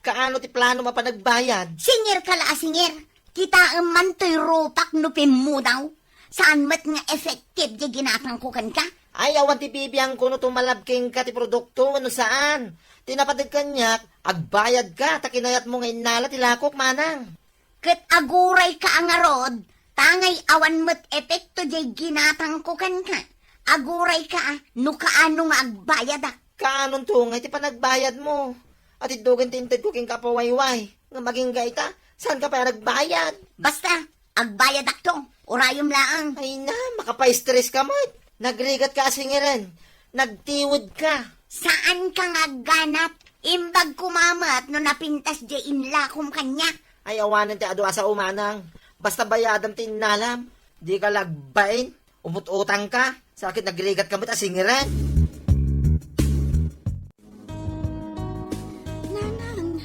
Kaano ti plano mapanagbayad? Singir ka la, singir. Kita man to'y ropak no mo daw. Saan mat nga effective di ginatangkukan ka? Ay, awan ti bibiyang kuno tumalabking ka ti produkto, ano saan? Tinapadag kanyak, agbayad ka, takinayat mo nga inala ti lakok manang. Kat aguray ka ang arod, tangay awan mat epekto di ginatangkukan ka. Aguray ka, no kaano nga agbayad ah. Kaanon tungay ti panagbayad mo? At idugan tinted ko king kapawayway. Nga maging gaita, saan ka pa nagbayad? Basta, agbayad akto, urayom laang. Ay na, makapa-stress ka mo. Nagrigat ka asingiran. Nagtiwod ka. Saan ka nga ganap? Imbag kumamat no napintas di inlakom kanya. Ay awanan ti adu asa umanang. Basta bayadam ti inalam. Di ka lagbain. Umut-utang ka. Sakit nagrigat ka mo't asingiran. Nanang,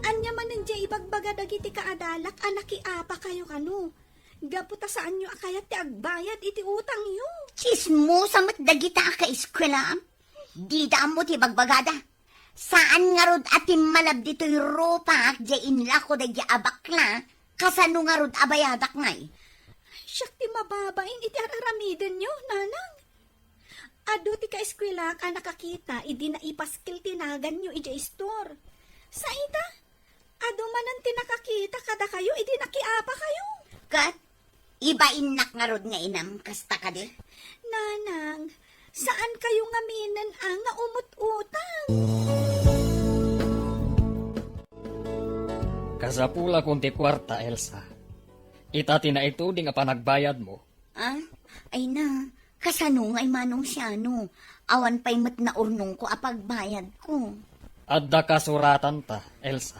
anya man nandiya ibagbaga dagiti kaadalak anaki apa kayo kanu. Gaputa saan nyo akayat ti agbayad iti utang nyo. Chismo sa matdagita ka eskwela. Di mo ti bagbagada. Saan nga rod atim malab dito'y ropak di inla ko da abakla. Kasano nga rod abayadak ngay. Siyak ti mababain iti araramiden nyo, nanang. Ado ti ka-eskwela ka nakakita, idi na ipaskil tinagan nyo iti store. Sa ita, ado manan ti nakakita kada kayo, idi nakiapa kayo. Kat, ibain nga rod nga inam, kasta ka di. Nanang, saan kayo ngaminan ang nga umut-utang? Kasapula kunti kwarta, Elsa. Itati na ito di nga panagbayad mo. Ah, ay na, kasano ngay manong siyano. Awan pa'y mat na urnong ko apagbayad ko. Adda kasuratan ta, Elsa.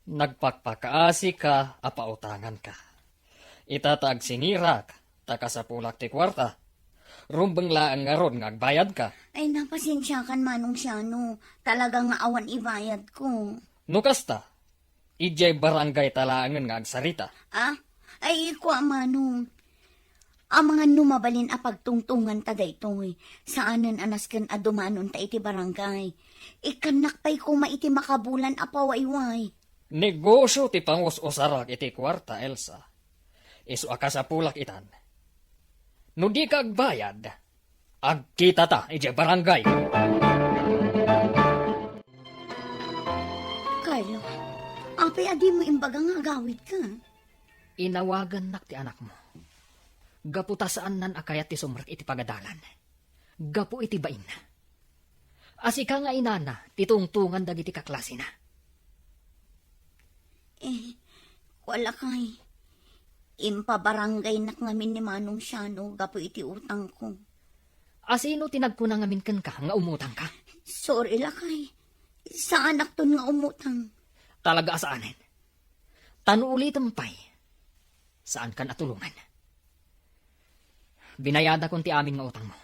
Nagpakpakaasi ka, apautangan ka. Itatag sinirak, takasapulak ti kwarta. Rumbang laang nga ron nga agbayad ka. Ay napasensya kan manong siyano. Talaga nga awan ibayad ko. Nukasta, ijay barangay talaangan nga agsarita. Ah, ay ko manong. Ang mga numabalin a pagtungtungan ta daytoy. Saanan anas ken adumanon ta iti barangay. Ikanak pa'y kuma iti makabulan a pawayway. Negosyo ti pangus-usarak iti kwarta, Elsa. Isu akasapulak itan. No di ka agbayad, agkita ta iti barangay. Carlo, apay adi mo imbaga nga agawid ka. Inawagan nak ti anak mo. Gapu ta saan nan akayat ti sumrak iti pagadalan. Gapu iti bain na. Asika nga inana, titungtungan dagiti kaklase na. Wala kay. Impabarangay nak ngamin ni Manong Siano, gapo iti utang ko. Asino tinagpuna ngamin ken ka, nga umutang ka? Sorry la kay. Saan akton nga umutang? Talaga asaanin. Tanuuli tampay. Saan ka natulungan? Binayada kon ti amin nga utang mo.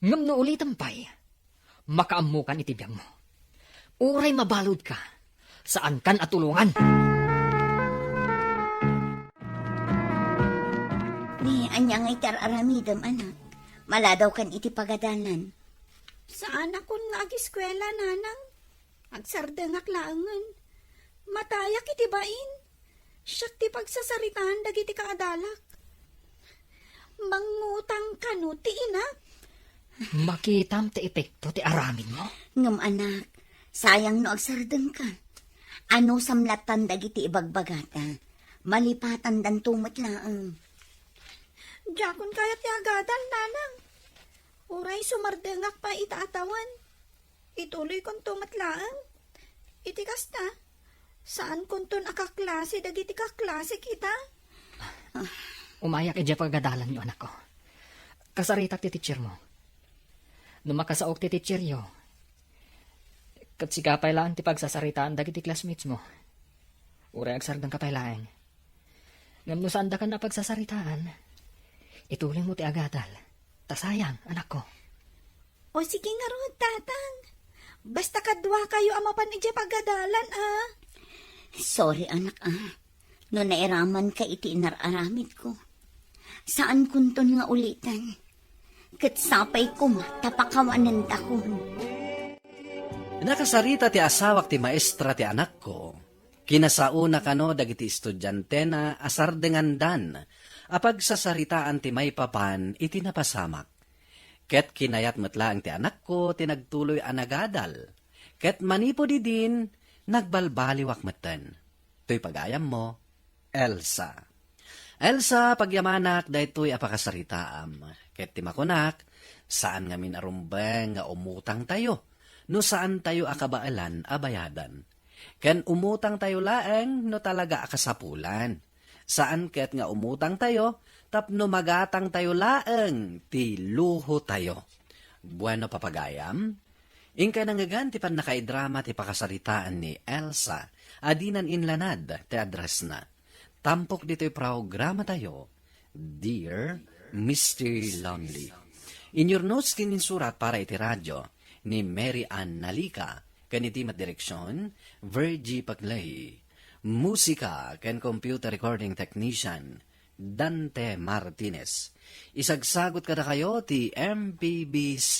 Ngam no uli tampay. Makaamukan itibiyang mo. Uray mabalod ka. Saan kan atulungan? Ni anya ngay aramidam anak. Maladaw kan iti pagadalan. Saan ako nga agiskwela, nanang? Agsardengak laangan. Matayak iti bain. Siya ti pagsasaritaan dagiti kaadalak. Mangutang ka no ti ina. Makitam ti epekto ti aramid mo. Ngam anak, sayang no agsardeng ka. Ano samlatan dagiti ibagbagata? Malipatan dan tumat laang. Jakon kaya ti agadan, nanang. Uray sumardengak pa itaatawan. Ituloy kong tumatlaang. Itikas na. Saan kunton akaklase dagiti kaklase kita? Umayak ija pagadalan yo anak ko. Kasaritak ti teacher mo. Numakasaok ti teacher yo. Kat sikapay laan ti pagsasaritaan dagiti classmates mo. Uray agsardang kapaylaeng. Ngam no saan da ka na pagsasaritaan. Ituloy mo ti agadal. Tasayang, anak ko. O sige nga ron, tatang. Basta kadwa kayo amapan ije pagadalan, ah. Sorry anak No nairaman ka iti inararamid ko. Saan kunton nga ulitan? Katsapay ko tapakawanan takon. Nakasarita ti asawak ti maestra ti anak ko. Kinasauna kano dagiti estudyante na asardengandan. Apag sasaritaan ti may papan iti napasamak. Ket kinayat metlaang ti anak ko tinagtuloy anagadal. Ket manipo di din nagbalbaliwak meten. To'y pagayam mo, Elsa. Elsa, pagyamanak, daytoy apakasaritaam. Ket ti makunak, saan ngamin arumbeng nga umutang tayo? No saan tayo akabaalan abayadan? Ken umutang tayo laeng no talaga akasapulan. Saan ket nga umutang tayo, tapno magatang tayo laeng, ti luho tayo. Bueno papagayam, ingkay nangagan ti pan nakaidrama ti pakasaritaan ni Elsa, adinan inlanad ti address na. Tampok dito'y programa tayo, Dear Mr. Lonely. In your notes kininsurat para iti radyo ni Mary Ann Nalica, kaniti direksyon, Virgie Paglay. Musika ken computer recording technician, Dante Martinez. Isagsagot kada kayo ti MPBC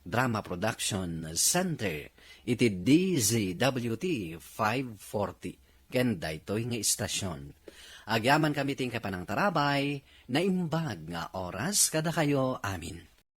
Drama Production Center iti DZWT 540 ken daytoy nga istasyon. Agyaman kami ting kapanang tarabay na imbag nga oras kada kayo amin.